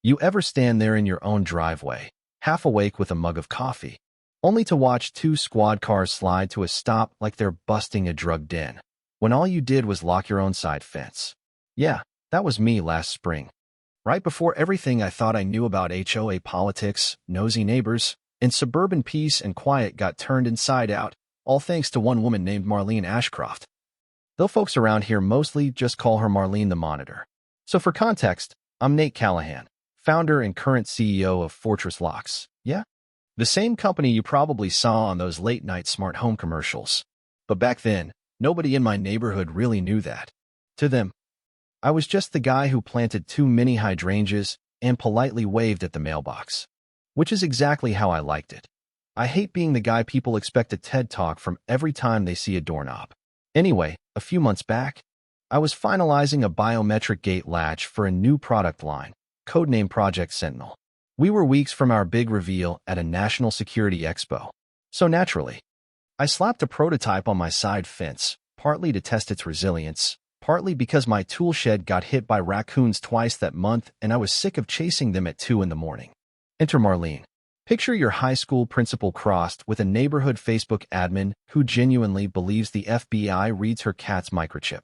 You ever stand there in your own driveway, half awake with a mug of coffee, only to watch two squad cars slide to a stop like they're busting a drug den, when all you did was lock your own side fence? Yeah, that was me last spring. Right before everything I thought I knew about HOA politics, nosy neighbors, and suburban peace and quiet got turned inside out, all thanks to one woman named Marlene Ashcroft. Though folks around here mostly just call her Marlene the Monitor. So for context, I'm Nate Callahan, founder and current CEO of Fortress Locks. Yeah? The same company you probably saw on those late-night smart home commercials. But back then, nobody in my neighborhood really knew that. To them, I was just the guy who planted 2 mini hydrangeas and politely waved at the mailbox. Which is exactly how I liked it. I hate being the guy people expect a TED Talk from every time they see a doorknob. Anyway, a few months back, I was finalizing a biometric gate latch for a new product line, codenamed Project Sentinel. We were weeks from our big reveal at a national security expo. So naturally, I slapped a prototype on my side fence, partly to test its resilience, partly because my tool shed got hit by raccoons twice that month and I was sick of chasing them at 2 in the morning. Enter Marlene. Picture your high school principal crossed with a neighborhood Facebook admin who genuinely believes the FBI reads her cat's microchip.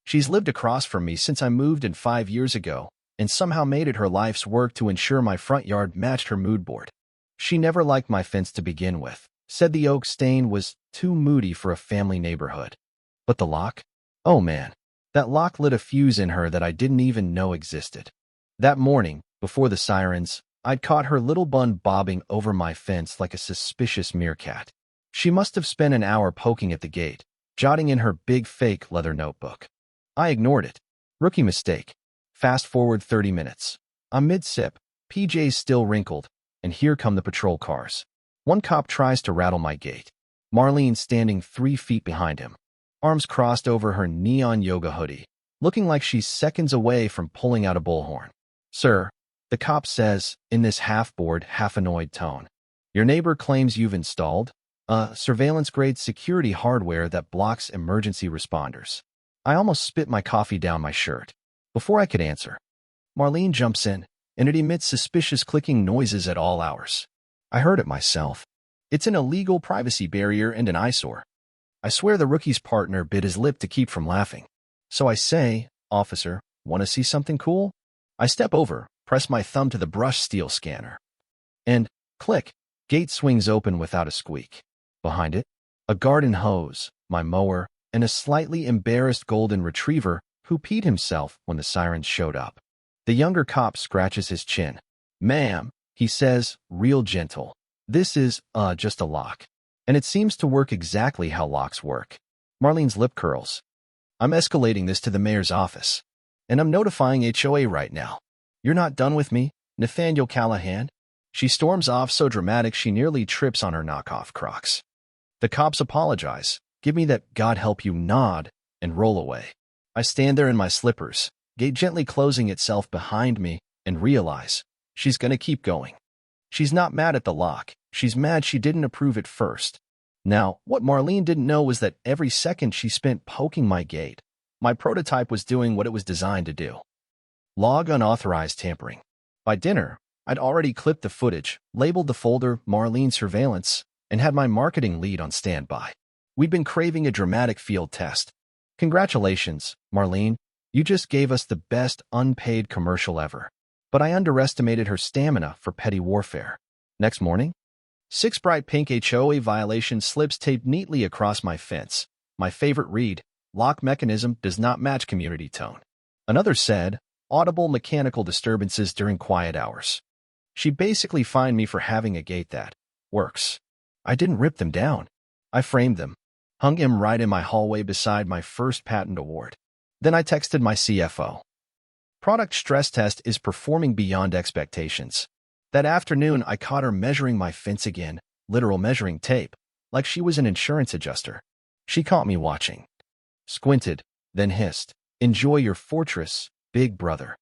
She's lived across from me since I moved in 5 years ago and somehow made it her life's work to ensure my front yard matched her mood board. She never liked my fence to begin with, said the oak stain was too moody for a family neighborhood. But the lock? Oh man, that lock lit a fuse in her that I didn't even know existed. That morning, before the sirens, I'd caught her little bun bobbing over my fence like a suspicious meerkat. She must have spent an hour poking at the gate, jotting in her big fake leather notebook. I ignored it. Rookie mistake. Fast forward 30 minutes. I'm mid-sip, PJs still wrinkled, and here come the patrol cars. One cop tries to rattle my gate. Marlene standing 3 feet behind him, arms crossed over her neon yoga hoodie, looking like she's seconds away from pulling out a bullhorn. Sir, the cop says, in this half-bored, half-annoyed tone, your neighbor claims you've installed surveillance-grade security hardware that blocks emergency responders. I almost spit my coffee down my shirt. Before I could answer, Marlene jumps in, and it emits suspicious clicking noises at all hours. I heard it myself. It's an illegal privacy barrier and an eyesore. I swear the rookie's partner bit his lip to keep from laughing. So I say, Officer, want to see something cool? I step over, press my thumb to the brush steel scanner. And, click, gate swings open without a squeak. Behind it, a garden hose, my mower, and a slightly embarrassed golden retriever who peed himself when the sirens showed up. The younger cop scratches his chin. Ma'am, he says, real gentle. This is, just a lock. And it seems to work exactly how locks work. Marlene's lip curls. I'm escalating this to the mayor's office. And I'm notifying HOA right now. You're not done with me, Nathaniel Callahan? She storms off so dramatic she nearly trips on her knockoff Crocs. The cops apologize, give me that God help you nod, and roll away. I stand there in my slippers, gate gently closing itself behind me, and realize she's gonna keep going. She's not mad at the lock, she's mad she didn't approve it first. Now, what Marlene didn't know was that every second she spent poking my gate, my prototype was doing what it was designed to do. Log unauthorized tampering. By dinner, I'd already clipped the footage, labeled the folder Marlene Surveillance, and had my marketing lead on standby. We'd been craving a dramatic field test. Congratulations, Marlene, you just gave us the best unpaid commercial ever. But I underestimated her stamina for petty warfare. Next morning, 6 bright pink HOA violation slips taped neatly across my fence. My favorite read, lock mechanism does not match community tone. Another said, audible mechanical disturbances during quiet hours. She basically fined me for having a gate that works. I didn't rip them down. I framed them, hung them right in my hallway beside my first patent award. Then I texted my CFO. Product stress test is performing beyond expectations. That afternoon, I caught her measuring my fence again, literal measuring tape, like she was an insurance adjuster. She caught me watching. Squinted, then hissed, enjoy your fortress, big brother.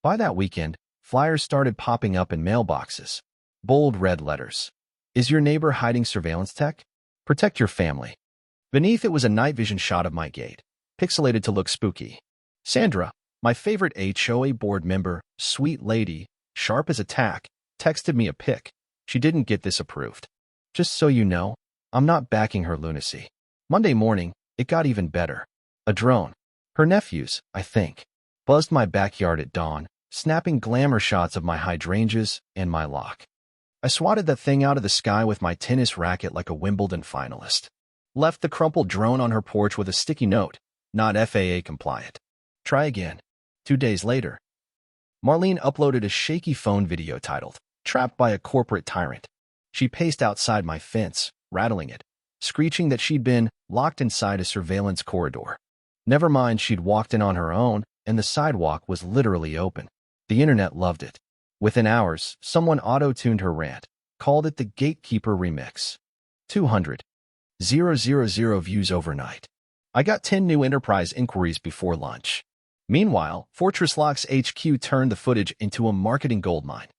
By that weekend, flyers started popping up in mailboxes. Bold red letters. Is your neighbor hiding surveillance tech? Protect your family. Beneath it was a night vision shot of my gate, pixelated to look spooky. Sandra, my favorite HOA board member, sweet lady, sharp as a tack, texted me a pic. She didn't get this approved. Just so you know, I'm not backing her lunacy. Monday morning, it got even better. A drone, her nephew's, I think, buzzed my backyard at dawn, snapping glamour shots of my hydrangeas and my lock. I swatted that thing out of the sky with my tennis racket like a Wimbledon finalist. Left the crumpled drone on her porch with a sticky note, not FAA compliant. Try again. 2 days later, Marlene uploaded a shaky phone video titled, Trapped by a Corporate Tyrant. She paced outside my fence, rattling it, screeching that she'd been locked inside a surveillance corridor. Never mind, she'd walked in on her own, and the sidewalk was literally open. The internet loved it. Within hours, someone auto-tuned her rant, called it the Gatekeeper Remix. 200,000 views overnight. I got 10 new enterprise inquiries before lunch. Meanwhile, Fortress Locks HQ turned the footage into a marketing goldmine.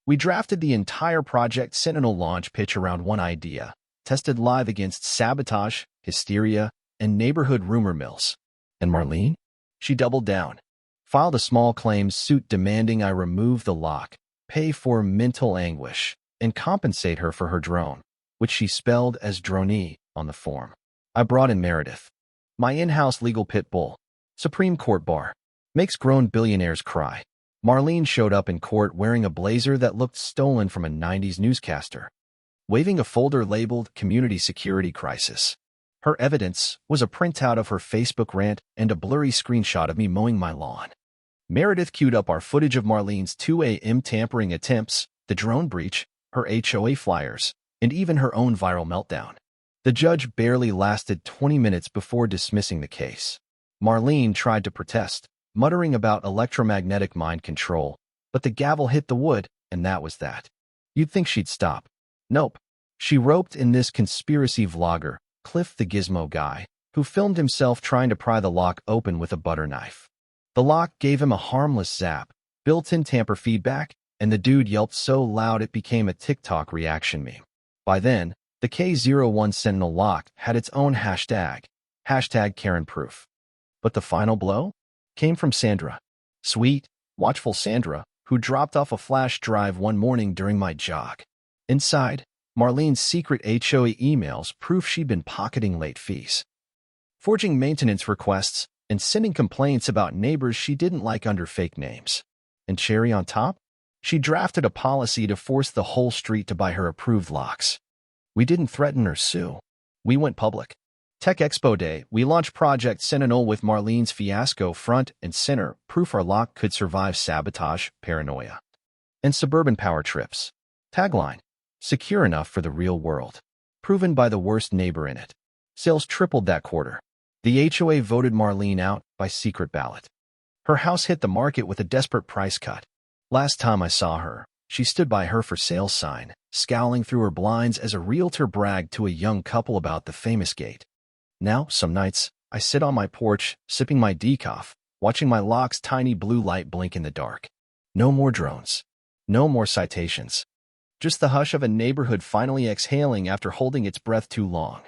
We drafted the entire Project Sentinel launch pitch around one idea, tested live against sabotage, hysteria, and neighborhood rumor mills. And Marlene? She doubled down. Filed a small claims suit demanding I remove the lock, pay for mental anguish, and compensate her for her drone, which she spelled as droney on the form. I brought in Meredith, my in-house legal pit bull. Supreme Court bar. Makes grown billionaires cry. Marlene showed up in court wearing a blazer that looked stolen from a 90s newscaster, waving a folder labeled Community Security Crisis. Her evidence was a printout of her Facebook rant and a blurry screenshot of me mowing my lawn. Meredith queued up our footage of Marlene's 2 a.m. tampering attempts, the drone breach, her HOA flyers, and even her own viral meltdown. The judge barely lasted 20 minutes before dismissing the case. Marlene tried to protest, muttering about electromagnetic mind control, but the gavel hit the wood, and that was that. You'd think she'd stop. Nope. She roped in this conspiracy vlogger, Cliff the Gizmo guy, who filmed himself trying to pry the lock open with a butter knife. The lock gave him a harmless zap, built-in tamper feedback, and the dude yelped so loud it became a TikTok reaction meme. By then, the K01 Sentinel lock had its own hashtag KarenProof. But the final blow came from Sandra. Sweet, watchful Sandra, who dropped off a flash drive one morning during my jog. Inside, Marlene's secret HOA emails proof she'd been pocketing late fees, forging maintenance requests, and sending complaints about neighbors she didn't like under fake names. And cherry on top, she drafted a policy to force the whole street to buy her approved locks. We didn't threaten or sue. We went public. Tech Expo Day, we launched Project Sentinel with Marlene's fiasco front and center, proof our lock could survive sabotage, paranoia, and suburban power trips. Tagline, secure enough for the real world. Proven by the worst neighbor in it. Sales tripled that quarter. The HOA voted Marlene out by secret ballot. Her house hit the market with a desperate price cut. Last time I saw her, she stood by her for sale sign, scowling through her blinds as a realtor bragged to a young couple about the famous gate. Now, some nights, I sit on my porch, sipping my decaf, watching my lock's tiny blue light blink in the dark. No more drones. No more citations. Just the hush of a neighborhood finally exhaling after holding its breath too long.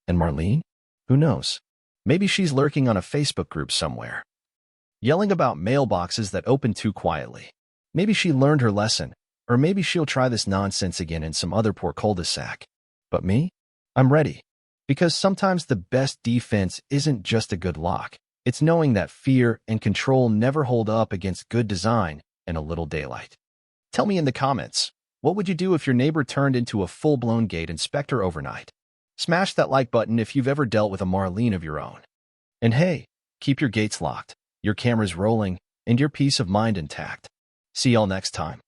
And Marlene? Who knows? Maybe she's lurking on a Facebook group somewhere, yelling about mailboxes that open too quietly. Maybe she learned her lesson, or maybe she'll try this nonsense again in some other poor cul-de-sac. But me? I'm ready. Because sometimes the best defense isn't just a good lock. It's knowing that fear and control never hold up against good design and a little daylight. Tell me in the comments, what would you do if your neighbor turned into a full-blown gate inspector overnight? Smash that like button if you've ever dealt with a Marlene of your own. And hey, keep your gates locked, your cameras rolling, and your peace of mind intact. See y'all next time.